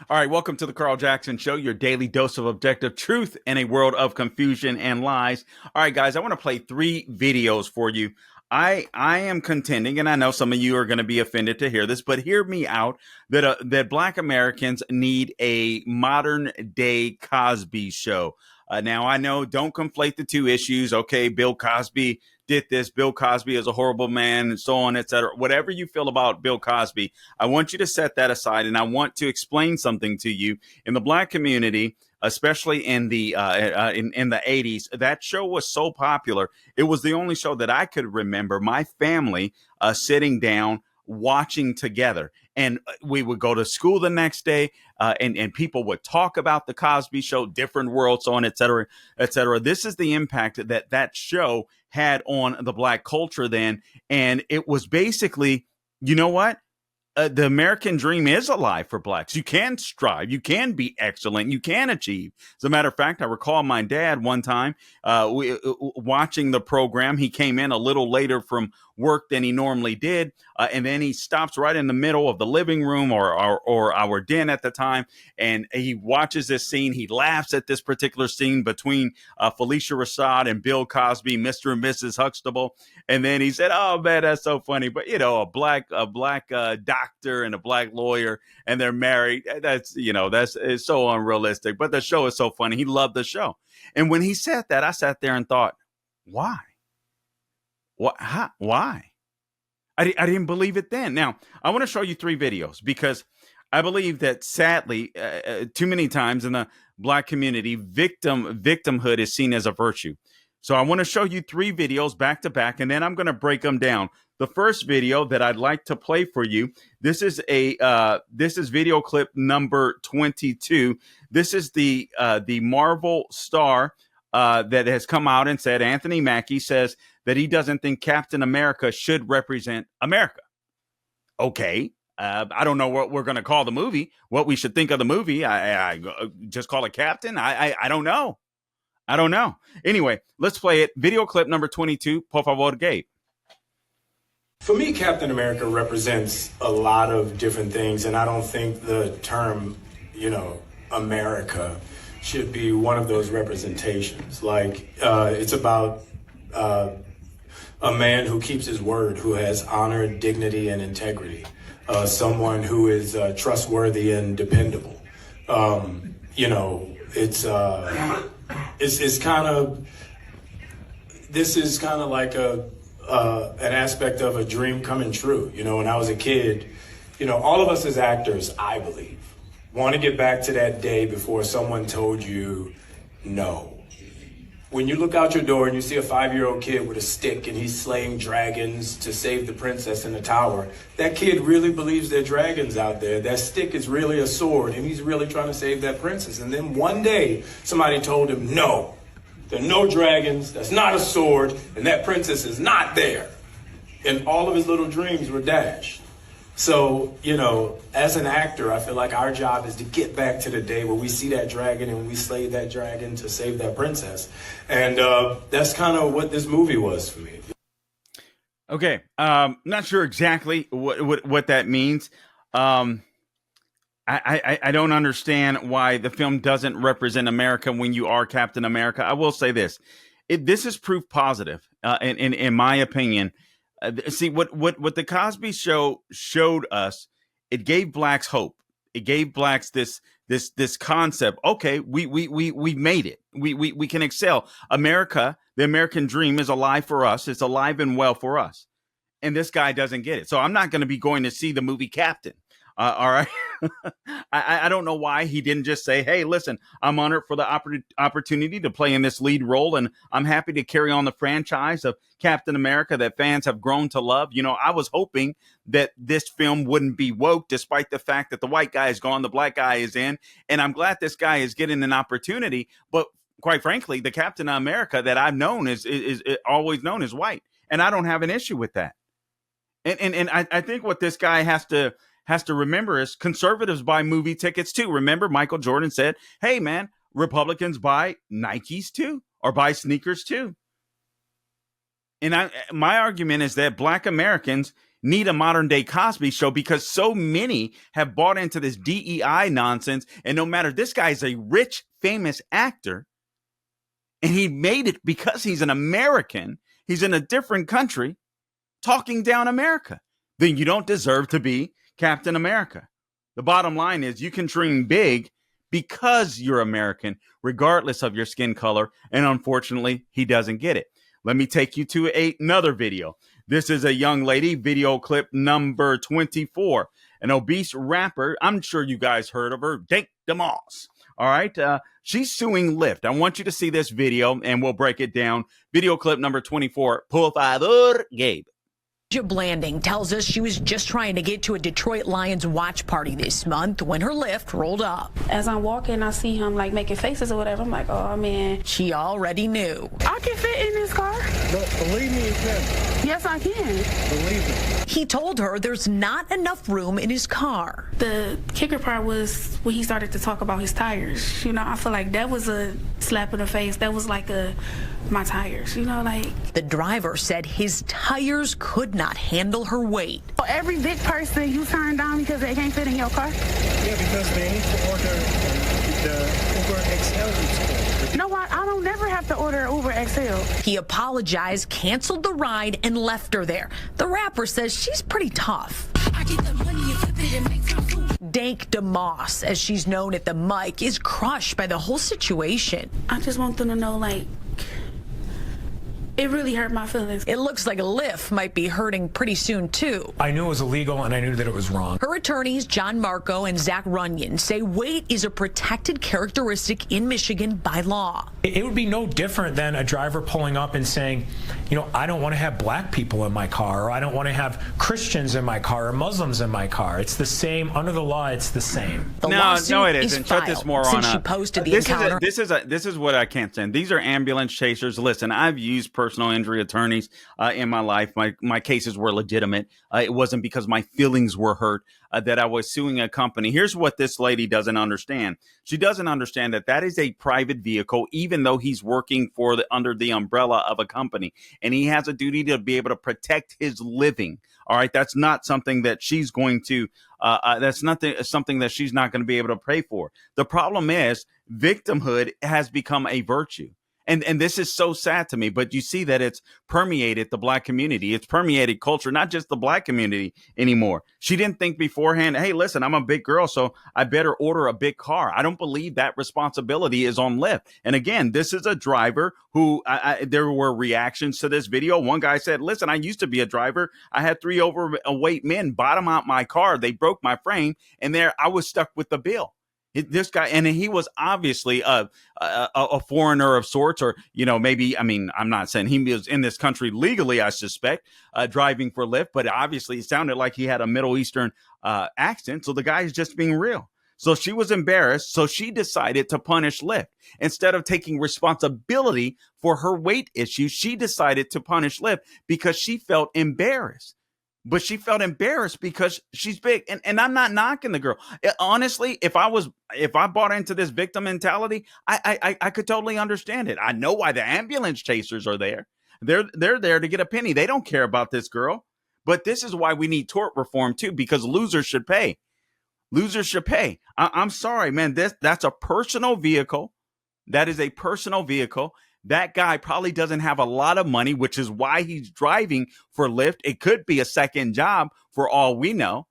All right, welcome to the Carl Jackson Show, your daily dose of objective truth in a world of confusion and lies. All right, guys, I want to play 3 videos for you. I am contending, and I know some of you are going to be offended to hear this, but hear me out, that Black Americans need a modern day Cosby Show. Now, I know, don't conflate the two issues. Okay, Bill Cosby did this. Bill Cosby is a horrible man, and so on, etc. Whatever you feel about Bill Cosby, I want you to set that aside, and I want to explain something to you. In the Black community, especially in the in the 80s, that show was so popular. It was the only show that I could remember my family sitting down watching together, and we would go to school the next day, and people would talk about the Cosby Show, different worlds, so on, etc., etc. This is the impact that show had on the Black culture then, and it was basically, you know what? The American dream is alive for Blacks. You can strive. You can be excellent. You can achieve. As a matter of fact, I recall my dad one time watching the program. He came in a little later from work than he normally did. And then he stops right in the middle of the living room or our den at the time. And he watches this scene. He laughs at this particular scene between Felicia Rashad and Bill Cosby, Mr. and Mrs. Huxtable. And then he said, "Oh man, that's so funny." But you know, a black doctor and a Black lawyer, and they're married. That's it's so unrealistic. But the show is so funny. He loved the show. And when he said that, I sat there and thought, why? What? How? Why? I didn't believe it then. Now, I want to show you 3 videos because I believe that sadly, too many times in the Black community, victimhood is seen as a virtue. So I want to show you 3 videos back to back, and then I'm going to break them down. The first video that I'd like to play for you, this is video clip number 22. This is the Marvel star that has come out and said, Anthony Mackie says that he doesn't think Captain America should represent America. Okay. I don't know what we're going to call the movie, what we should think of the movie. I just call it Captain. I don't know. I don't know. Anyway, let's play it. Video clip number 22. Por favor, Gabe. For me, Captain America represents a lot of different things, and I don't think the term, America should be one of those representations. Like, it's about a man who keeps his word, who has honor, dignity, and integrity. Someone who is trustworthy and dependable. It's kind of, this is kind of like an aspect of a dream coming true. When I was a kid, all of us as actors, I believe, want to get back to that day before someone told you no. When you look out your door and you see a 5-year-old kid with a stick and he's slaying dragons to save the princess in the tower, that kid really believes there are dragons out there. That stick is really a sword and he's really trying to save that princess. And then one day somebody told him, no, there are no dragons, that's not a sword, and that princess is not there. And all of his little dreams were dashed. So, as an actor, I feel like our job is to get back to the day where we see that dragon and we slay that dragon to save that princess. And that's kind of what this movie was for me. Okay. Not sure exactly what that means. I don't understand why the film doesn't represent America when you are Captain America. I will say this. This is proof positive, in my opinion. See, what the Cosby Show showed us, it gave Blacks hope. It gave Blacks this concept. Okay, we made it. We can excel. America, the American dream is alive for us. It's alive and well for us. And this guy doesn't get it. So I'm not going to be going to see the movie Captain. All right. I don't know why he didn't just say, hey, listen, I'm honored for the opportunity to play in this lead role. And I'm happy to carry on the franchise of Captain America that fans have grown to love. I was hoping that this film wouldn't be woke, despite the fact that the white guy is gone, the Black guy is in. And I'm glad this guy is getting an opportunity. But quite frankly, the Captain America that I've known is always known as white. And I don't have an issue with that. And I think what this guy has to remember is conservatives buy movie tickets too. Remember, Michael Jordan said, hey, man, Republicans buy Nikes too, or buy sneakers too. And my argument is that Black Americans need a modern day Cosby Show because so many have bought into this DEI nonsense. And no matter, this guy's a rich, famous actor, and he made it because he's an American. He's in a different country talking down America. Then you don't deserve to be Captain America. The bottom line is you can dream big because you're American, regardless of your skin color. And unfortunately, he doesn't get it. Let me take you to another video. This is a young lady, video clip number 24, an obese rapper. I'm sure you guys heard of her, Dink DeMoss. All right. She's suing Lyft. I want you to see this video and we'll break it down. Video clip number 24. Por favor, Gabe. Blanding tells us she was just trying to get to a Detroit Lions watch party this month when her Lyft rolled up. As I'm walking, I see him like making faces or whatever. I'm like, oh man. She already knew. I can fit in this car. But believe me, you can. Yes, I can. Believe me. He told her there's not enough room in his car. The kicker part was when he started to talk about his tires. You know, I feel like that was a slap in the face. That was like my tires, you know, like. The driver said his tires could not handle her weight. Every big person you turn down because they can't fit in your car? Yeah, because they need to order the Uber XL. You know what? I don't never have to order Uber XL. He apologized, canceled the ride, and left her there. The rapper says she's pretty tough. I get the money and flip it and make some food. Dink DeMoss, as she's known at the mic, is crushed by the whole situation. I just want them to know, like, it really hurt my feelings. It looks like Lyft might be hurting pretty soon, too. I knew it was illegal, and I knew that it was wrong. Her attorneys, John Marco and Zach Runyon, say weight is a protected characteristic in Michigan by law. It would be no different than a driver pulling up and saying, you know, I don't want to have black people in my car, or I don't want to have Christians in my car, or Muslims in my car. It's the same. Under the law, it's the same. The No, it isn't. Shut this moron since up. she posted the encounter. This is what I can't stand. These are ambulance chasers. Listen, I've used personal injury attorneys in my life. My cases were legitimate. It wasn't because my feelings were hurt that I was suing a company. Here's what this lady doesn't understand. She doesn't understand that is a private vehicle, even though he's working for under the umbrella of a company, and he has a duty to be able to protect his living. All right, that's not something that she's going to. That's something that she's not going to be able to pay for. The problem is victimhood has become a virtue. And this is so sad to me, but you see that it's permeated the black community. It's permeated culture, not just the black community anymore. She didn't think beforehand, hey, listen, I'm a big girl, so I better order a big car. I don't believe that responsibility is on Lyft. And again, this is a driver who there were reactions to this video. One guy said, listen, I used to be a driver. I had 3 overweight men bottom out my car. They broke my frame, and there I was stuck with the bill. This guy, and he was obviously a foreigner of sorts, or, you know, maybe, I mean, I'm not saying he was in this country legally, I suspect, driving for Lyft, but obviously it sounded like he had a Middle Eastern accent. So the guy is just being real. So she was embarrassed. So she decided to punish Lyft. Instead of taking responsibility for her weight issue, she decided to punish Lyft because she felt embarrassed. But she felt embarrassed because she's big. And I'm not knocking the girl. Honestly, if I bought into this victim mentality, I could totally understand it. I know why the ambulance chasers are there. They're there to get a penny. They don't care about this girl. But this is why we need tort reform too, because losers should pay. Losers should pay. I'm sorry, man. That's a personal vehicle. That is a personal vehicle. That guy probably doesn't have a lot of money, which is why he's driving for Lyft. It could be a second job for all we know.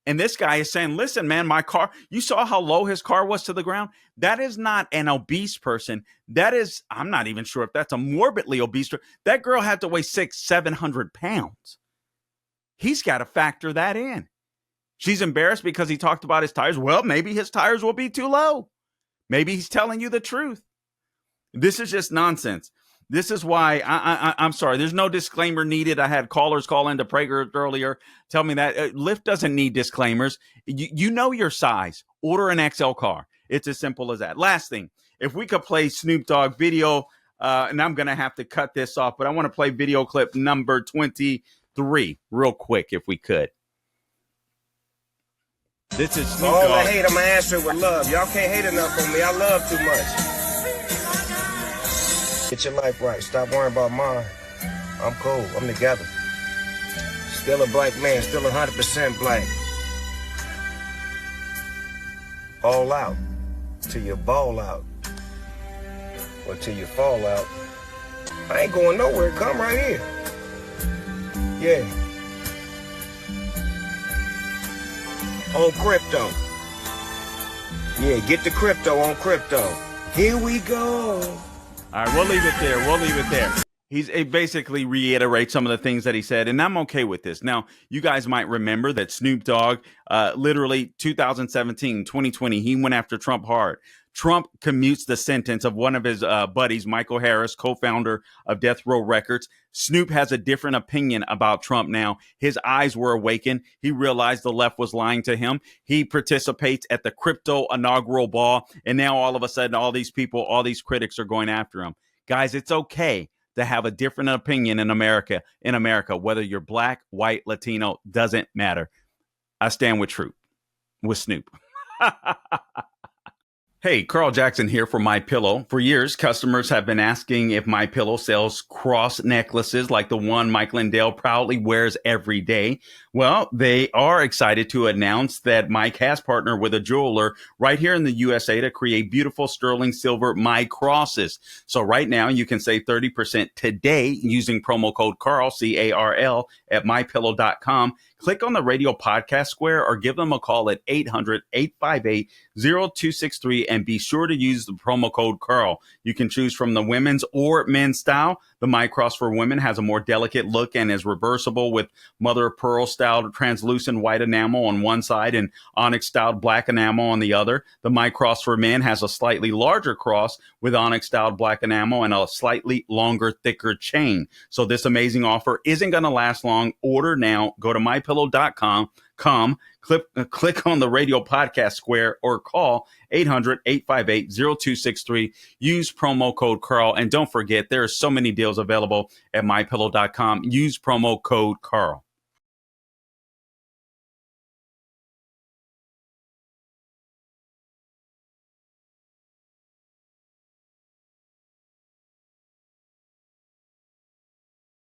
And this guy is saying, listen, man, my car, you saw how low his car was to the ground? That is not an obese person. That is, I'm not even sure if that's a morbidly obese. That girl had to weigh 600-700 pounds. He's got to factor that in. She's embarrassed because he talked about his tires. Well, maybe his tires will be too low. Maybe he's telling you the truth. This is just nonsense. This is why I'm sorry. There's no disclaimer needed. I had callers call into Prager earlier. Tell me that Lyft doesn't need disclaimers. You know your size. Order an XL car. It's as simple as that. Last thing, if we could play Snoop Dogg video, and I'm going to have to cut this off, but I want to play video clip number 23 real quick if we could. This is Snoop Dogg. All the hate, I'm going to answer with love. Y'all can't hate enough on me. I love too much. Get your life right. Stop worrying about mine. I'm cool. I'm together. Still a black man, still 100% black. All out, till you ball out, or till you fall out. I ain't going nowhere, come right here. Yeah. On crypto. Yeah, get the crypto on crypto. Here we go. All right, we'll leave it there. We'll leave it there. It basically reiterates some of the things that he said, and I'm okay with this. Now, you guys might remember that Snoop Dogg, literally 2017, 2020, he went after Trump hard. Trump commutes the sentence of one of his buddies, Michael Harris, co-founder of Death Row Records. Snoop has a different opinion about Trump now. His eyes were awakened. He realized the left was lying to him. He participates at the crypto inaugural ball, and now all of a sudden, all these people, all these critics are going after him. Guys, it's okay to have a different opinion in America. Whether you're black, white, Latino, doesn't matter. I stand with truth, with Snoop. Hey, Carl Jackson here for MyPillow. For years, customers have been asking if MyPillow sells cross necklaces like the one Mike Lindell proudly wears every day. Well, they are excited to announce that Mike has partnered with a jeweler right here in the USA to create beautiful sterling silver My Crosses. So right now, you can save 30% today using promo code Carl, C-A-R-L, at mypillow.com. Click on the radio podcast square or give them a call at 800-858-0263 and be sure to use the promo code Carl. You can choose from the women's or men's style. The My Cross for women has a more delicate look and is reversible with mother of pearl styled translucent white enamel on one side and onyx styled black enamel on the other. The My Cross for men has a slightly larger cross with onyx styled black enamel and a slightly longer, thicker chain. So this amazing offer isn't going to last long. Order now. Go to mypillow.com. Click on the radio podcast square or call 800-858-0263. Use promo code Carl. And don't forget, there are so many deals available at mypillow.com. Use promo code Carl.